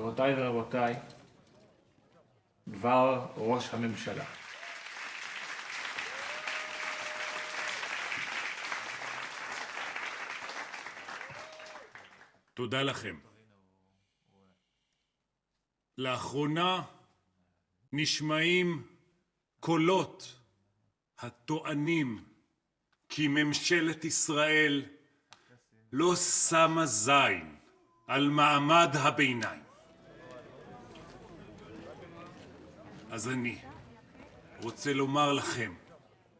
גבירותיי ורבותיי, דבר ראש הממשלה. תודה לכם. לאחרונה נשמעים קולות הטוענים כי ממשלת ישראל לא שמה זין על מעמד הביניים. אז אני רוצה לומר לכם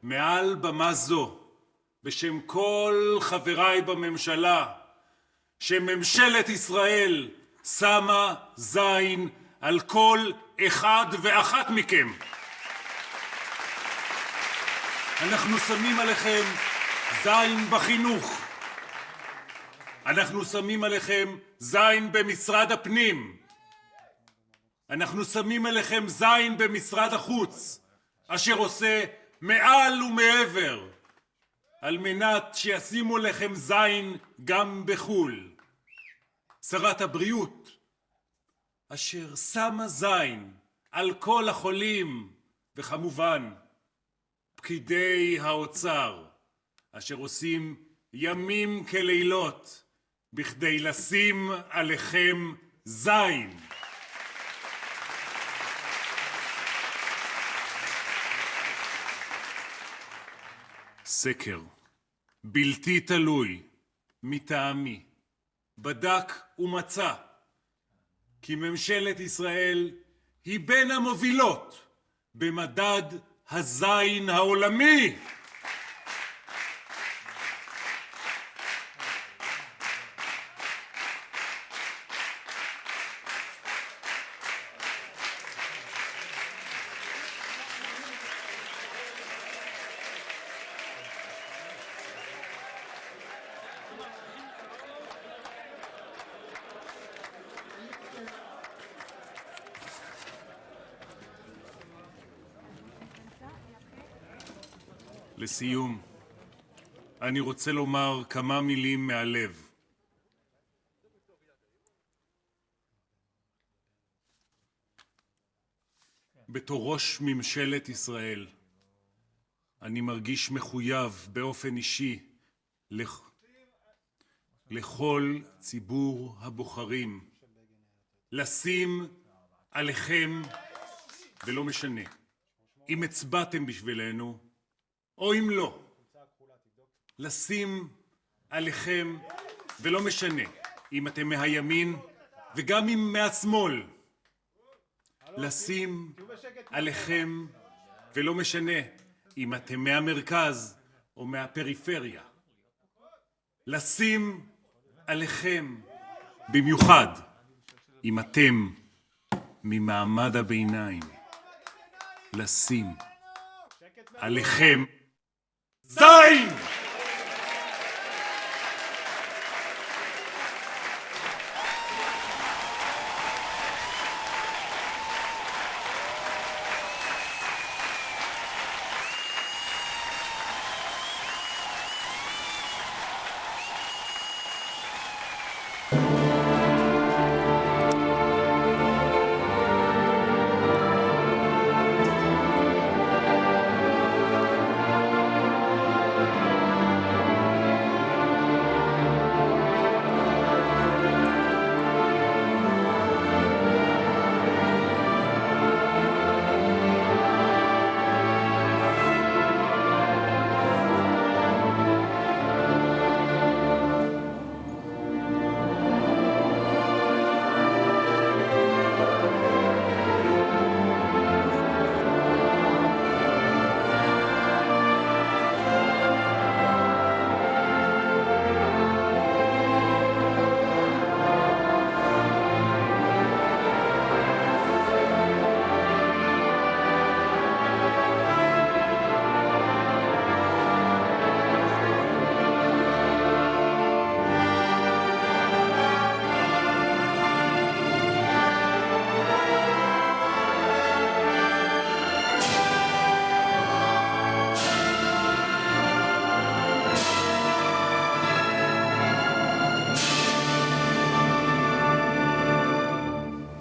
מעל במה זו בשם כל חבריי בממשלה שממשלת ישראל שמה זין על כל אחד ואחת מכם. אנחנו שמים עליכם זין בחינוך, אנחנו שמים עליכם זין במשרד הפנים, אנחנו שמים עליכם זין במשרד החוץ, אשר עושה מעל ומעבר על מנת שישימו לכם זין גם בחול. שרת הבריאות אשר שמה זין על כל החולים, וכמובן פקידי האוצר אשר עושים ימים כלילות בכדי לשים עליכם זין. סקר בלתי תלוי מטעמי בדק ומצא כי ממשלת ישראל היא בין המובילות במדד הזין העולמי. לסיום, אני רוצה לומר כמה מילים מהלב. בתור ראש ממשלת ישראל, אני מרגיש מחויב באופן אישי לכל ציבור הבוחרים, לשים עליכם, ולא משנה, אם הצבעתם בשבילנו, או אם לא, לשים עליכם, ולא משנה אם אתם מהימין וגם אם מהשמאל, לשים עליכם, ולא משנה אם אתם מהמרכז או מהפריפריה, לשים עליכם, במיוחד אם אתם ממעמד הביניים, לשים עליכם זין!